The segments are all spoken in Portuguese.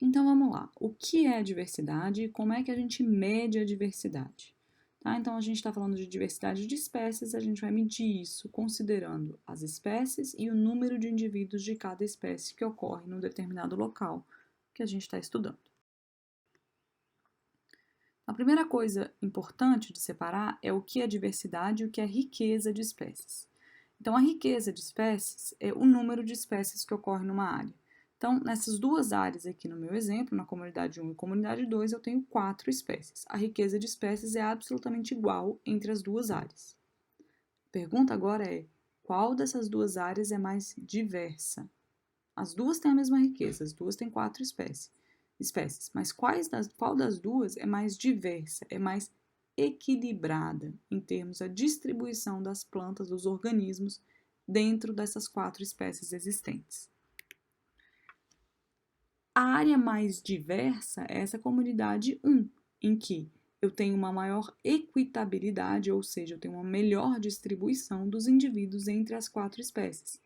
Então vamos lá, o que é a diversidade e como é que a gente mede a diversidade? Tá? Então a gente está falando de diversidade de espécies, a gente vai medir isso considerando as espécies e o número de indivíduos de cada espécie que ocorre num determinado local que a gente está estudando. A primeira coisa importante de separar é o que é diversidade e o que é riqueza de espécies. Então, a riqueza de espécies é o número de espécies que ocorre numa área. Então, nessas duas áreas aqui no meu exemplo, na comunidade 1 e comunidade 2, eu tenho 4 espécies. A riqueza de espécies é absolutamente igual entre as duas áreas. A pergunta agora é, qual dessas duas áreas é mais diversa? As duas têm a mesma riqueza, as duas têm 4 espécies, mas qual das duas é mais diversa, é mais equilibrada em termos da distribuição das plantas, dos organismos, dentro dessas 4 espécies existentes? A área mais diversa é essa comunidade 1, em que eu tenho uma maior equitabilidade, ou seja, eu tenho uma melhor distribuição dos indivíduos entre as 4 espécies.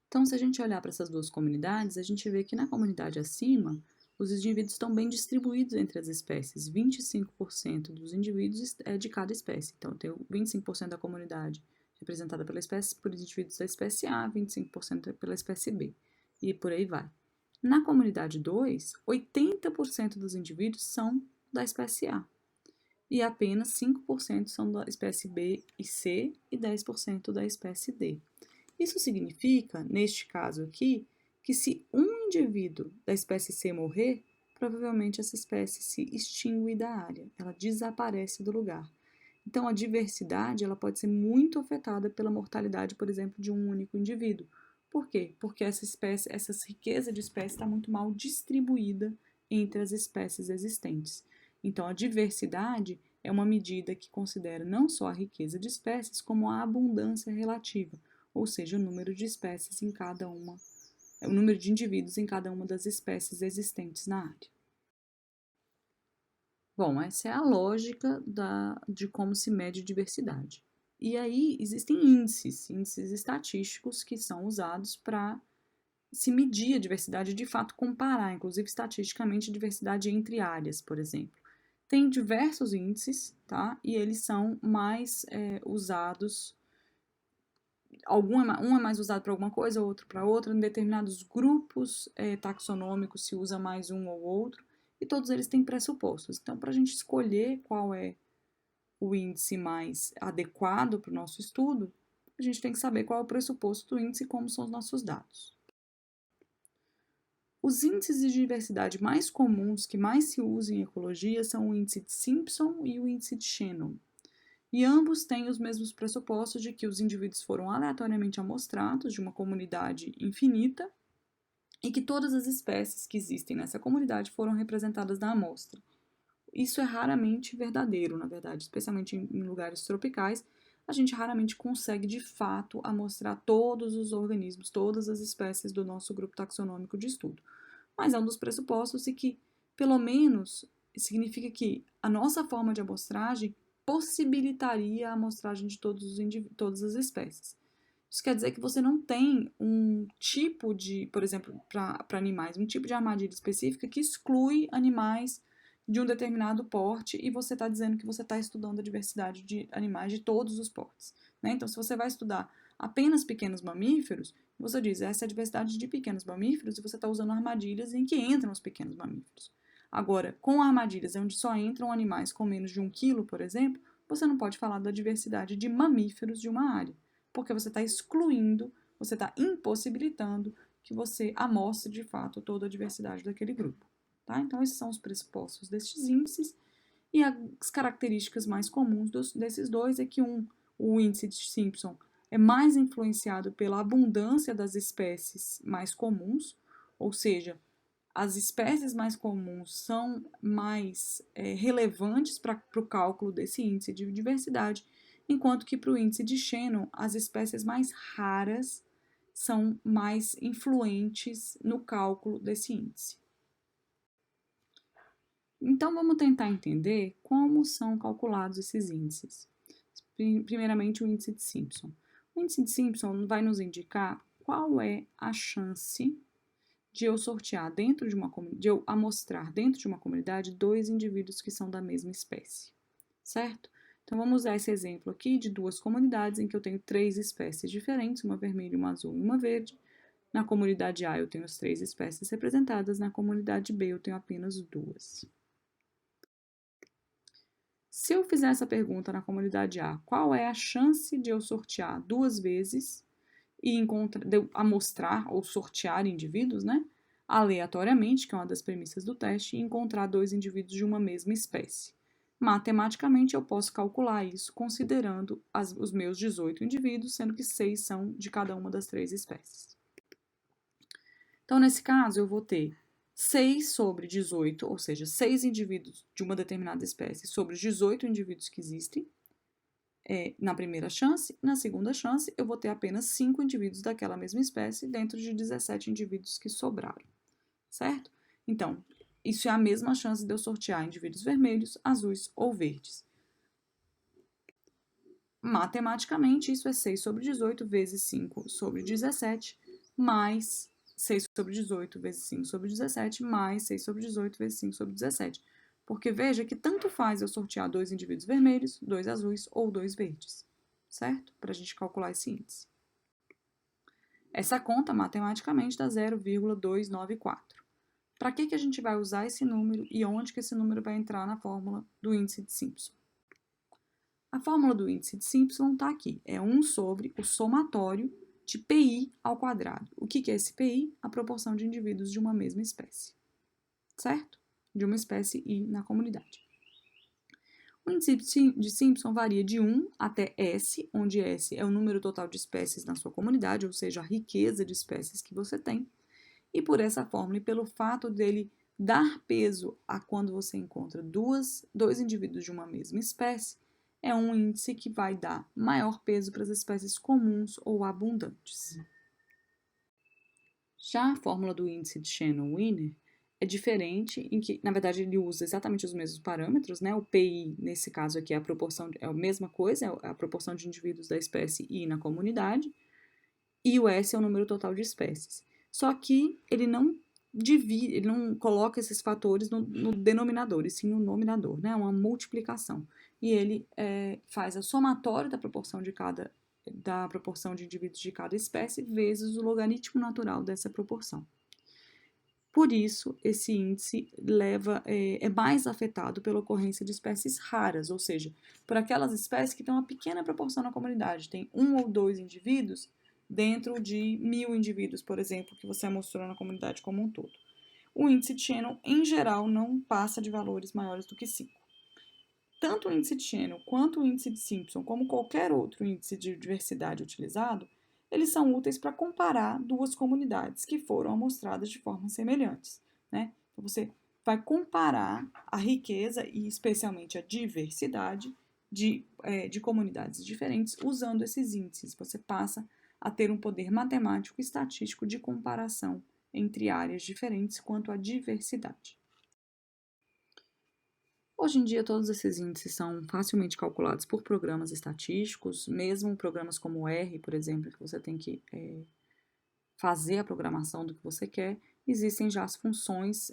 Então, se a gente olhar para essas duas comunidades, a gente vê que na comunidade acima, os indivíduos estão bem distribuídos entre as espécies. 25% dos indivíduos é de cada espécie. Então, eu tenho 25% da comunidade representada por indivíduos da espécie A, 25% pela espécie B. E por aí vai. Na comunidade 2, 80% dos indivíduos são da espécie A. E apenas 5% são da espécie B e C e 10% da espécie D. Isso significa, neste caso aqui, que se um indivíduo da espécie C morrer, provavelmente essa espécie se extingue da área, ela desaparece do lugar. Então, a diversidade ela pode ser muito afetada pela mortalidade, por exemplo, de um único indivíduo. Por quê? Porque essa riqueza de espécie está muito mal distribuída entre as espécies existentes. Então, a diversidade é uma medida que considera não só a riqueza de espécies, como a abundância relativa, ou seja, o número de espécies em cada uma, o número de indivíduos em cada uma das espécies existentes na área. Bom, essa é a lógica de como se mede diversidade. E aí existem índices estatísticos que são usados para se medir a diversidade, de fato comparar, inclusive estatisticamente, a diversidade entre áreas, por exemplo. Tem diversos índices, tá? E eles são mais usados, um é mais usado para alguma coisa, outro para outra. Em determinados grupos taxonômicos se usa mais um ou outro, e todos eles têm pressupostos. Então, para a gente escolher qual é o índice mais adequado para o nosso estudo, a gente tem que saber qual é o pressuposto do índice e como são os nossos dados. Os índices de diversidade mais comuns que mais se usam em ecologia são o índice de Simpson e o índice de Shannon. E ambos têm os mesmos pressupostos de que os indivíduos foram aleatoriamente amostrados de uma comunidade infinita e que todas as espécies que existem nessa comunidade foram representadas na amostra. Isso é raramente verdadeiro, na verdade, especialmente em lugares tropicais, a gente raramente consegue de fato amostrar todos os organismos, todas as espécies do nosso grupo taxonômico de estudo. Mas é um dos pressupostos e que, pelo menos, significa que a nossa forma de amostragem possibilitaria a amostragem de todas as espécies. Isso quer dizer que você não tem um tipo de, por exemplo, para animais, um tipo de armadilha específica que exclui animais de um determinado porte e você está dizendo que você está estudando a diversidade de animais de todos os portes. Né? Então, se você vai estudar apenas pequenos mamíferos, você diz essa é a diversidade de pequenos mamíferos e você está usando armadilhas em que entram os pequenos mamíferos. Agora, com armadilhas onde só entram animais com menos de 1 quilo, por exemplo, você não pode falar da diversidade de mamíferos de uma área, porque você está excluindo, você está impossibilitando que você amostre de fato toda a diversidade daquele grupo. Tá? Então, esses são os pressupostos destes índices e as características mais comuns desses dois é que o índice de Simpson é mais influenciado pela abundância das espécies mais comuns, ou seja, as espécies mais comuns são mais relevantes para o cálculo desse índice de diversidade, enquanto que para o índice de Shannon, as espécies mais raras são mais influentes no cálculo desse índice. Então, vamos tentar entender como são calculados esses índices. primeiramente o índice de Simpson. O índice de Simpson vai nos indicar qual é a chance de eu sortear dentro de uma comunidade, de eu amostrar dentro de uma comunidade dois indivíduos que são da mesma espécie, certo? Então vamos usar esse exemplo aqui de duas comunidades em que eu tenho três espécies diferentes, uma vermelha, uma azul e uma verde. Na comunidade A eu tenho as três espécies representadas, na comunidade B eu tenho apenas duas. Se eu fizer essa pergunta na comunidade A, qual é a chance de eu sortear duas vezes e de eu amostrar ou sortear indivíduos, né? Aleatoriamente, que é uma das premissas do teste, e encontrar dois indivíduos de uma mesma espécie. Matematicamente, eu posso calcular isso considerando os meus 18 indivíduos, sendo que 6 são de cada uma das três espécies. Então, nesse caso, eu vou ter 6 sobre 18, ou seja, 6 indivíduos de uma determinada espécie sobre os 18 indivíduos que existem. Na primeira chance, na segunda chance, eu vou ter apenas 5 indivíduos daquela mesma espécie dentro de 17 indivíduos que sobraram, certo? Então, isso é a mesma chance de eu sortear indivíduos vermelhos, azuis ou verdes. Matematicamente, isso é 6 sobre 18 vezes 5 sobre 17, mais 6 sobre 18 vezes 5 sobre 17, mais 6 sobre 18 vezes 5 sobre 17. Porque veja que tanto faz eu sortear dois indivíduos vermelhos, dois azuis ou dois verdes, certo? Para a gente calcular esse índice. Essa conta, matematicamente, dá 0,294. Para que a gente vai usar esse número e onde que esse número vai entrar na fórmula do índice de Simpson? A fórmula do índice de Simpson está aqui. É 1 sobre o somatório de PI ao quadrado. O que é esse PI? A proporção de indivíduos de uma mesma espécie, certo? De uma espécie I na comunidade. O índice de Simpson varia de 1 até S, onde S é o número total de espécies na sua comunidade, ou seja, a riqueza de espécies que você tem. E por essa fórmula e pelo fato dele dar peso a quando você encontra dois indivíduos de uma mesma espécie, é um índice que vai dar maior peso para as espécies comuns ou abundantes. Já a fórmula do índice de Shannon-Wiener é diferente, em que, na verdade, ele usa exatamente os mesmos parâmetros, né? O PI, nesse caso aqui, é a mesma coisa, é a proporção de indivíduos da espécie I na comunidade, e o S é o número total de espécies. Só que ele não divide, ele não coloca esses fatores no denominador, e sim no nominador, né? Uma multiplicação. E ele faz a somatória da proporção de indivíduos de cada espécie vezes o logaritmo natural dessa proporção. Por isso, esse índice é mais afetado pela ocorrência de espécies raras, ou seja, por aquelas espécies que têm uma pequena proporção na comunidade, tem 1 ou 2 indivíduos dentro de 1000 indivíduos, por exemplo, que você mostrou na comunidade como um todo. O índice de Shannon, em geral, não passa de valores maiores do que 5. Tanto o índice de Shannon quanto o índice de Simpson, como qualquer outro índice de diversidade utilizado, eles são úteis para comparar duas comunidades que foram amostradas de formas semelhantes, né? Então, você vai comparar a riqueza e especialmente a diversidade de comunidades diferentes usando esses índices. Você passa a ter um poder matemático e estatístico de comparação entre áreas diferentes quanto à diversidade. Hoje em dia, todos esses índices são facilmente calculados por programas estatísticos, mesmo programas como o R, por exemplo, que você tem que fazer a programação do que você quer, existem já as funções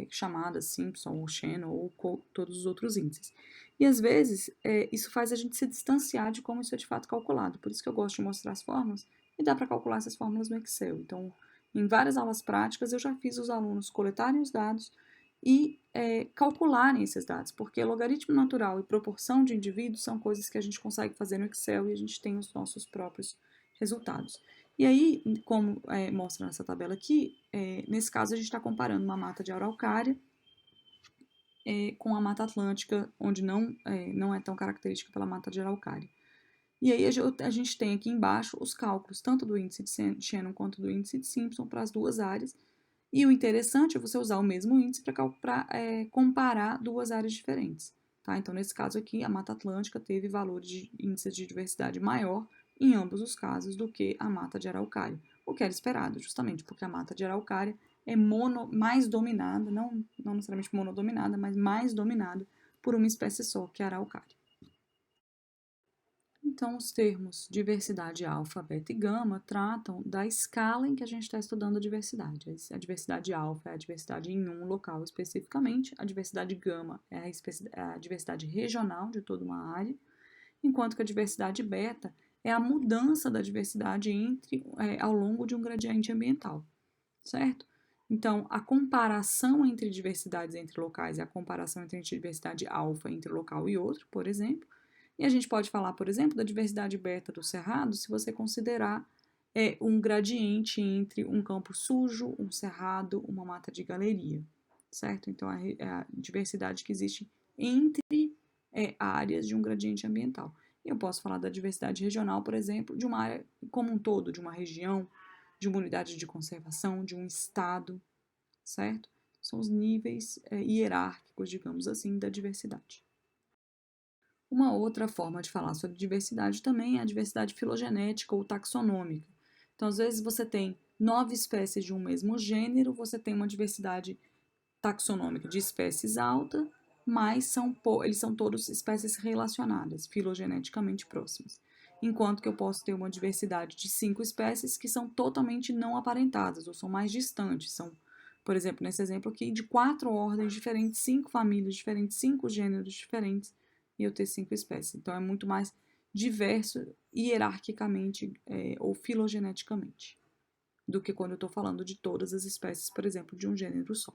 chamadas Simpson ou Shannon ou todos os outros índices. E às vezes isso faz a gente se distanciar de como isso é de fato calculado. Por isso que eu gosto de mostrar as fórmulas e dá para calcular essas fórmulas no Excel. Então, em várias aulas práticas, eu já fiz os alunos coletarem os dados e calcularem esses dados, porque logaritmo natural e proporção de indivíduos são coisas que a gente consegue fazer no Excel e a gente tem os nossos próprios resultados. E aí, como mostra nessa tabela aqui, nesse caso a gente está comparando uma mata de araucária com a Mata Atlântica, onde não é tão característica pela mata de araucária. E aí a gente tem aqui embaixo os cálculos, tanto do índice de Shannon quanto do índice de Simpson para as duas áreas. E o interessante é você usar o mesmo índice para comparar duas áreas diferentes. Tá? Então, nesse caso aqui, a Mata Atlântica teve valores de índice de diversidade maior em ambos os casos do que a mata de araucária, o que era esperado, justamente porque a mata de araucária é mais dominada, não necessariamente monodominada, mas mais dominada por uma espécie só, que é a araucária. Então, os termos diversidade alfa, beta e gama tratam da escala em que a gente está estudando a diversidade. A diversidade alfa é a diversidade em um local especificamente, a diversidade gama é a diversidade regional de toda uma área, enquanto que a diversidade beta é a mudança da diversidade ao longo de um gradiente ambiental, certo? Então, a comparação entre diversidades entre locais é a comparação entre diversidade alfa entre local e outro, por exemplo. E a gente pode falar, por exemplo, da diversidade beta do cerrado se você considerar um gradiente entre um campo sujo, um cerrado, uma mata de galeria, certo? Então, é a diversidade que existe entre áreas de um gradiente ambiental. E eu posso falar da diversidade regional, por exemplo, de uma área como um todo, de uma região, de uma unidade de conservação, de um estado, certo? São os níveis hierárquicos, digamos assim, da diversidade. Uma outra forma de falar sobre diversidade também é a diversidade filogenética ou taxonômica. Então, às vezes, você tem 9 espécies de um mesmo gênero, você tem uma diversidade taxonômica de espécies alta, mas eles são todos espécies relacionadas, filogeneticamente próximas. Enquanto que eu posso ter uma diversidade de 5 espécies que são totalmente não aparentadas, ou são mais distantes. São, por exemplo, nesse exemplo aqui, de 4 ordens diferentes, 5 famílias diferentes, 5 gêneros diferentes, e eu ter 5 espécies. Então, é muito mais diverso hierarquicamente ou filogeneticamente do que quando eu estou falando de todas as espécies, por exemplo, de um gênero só.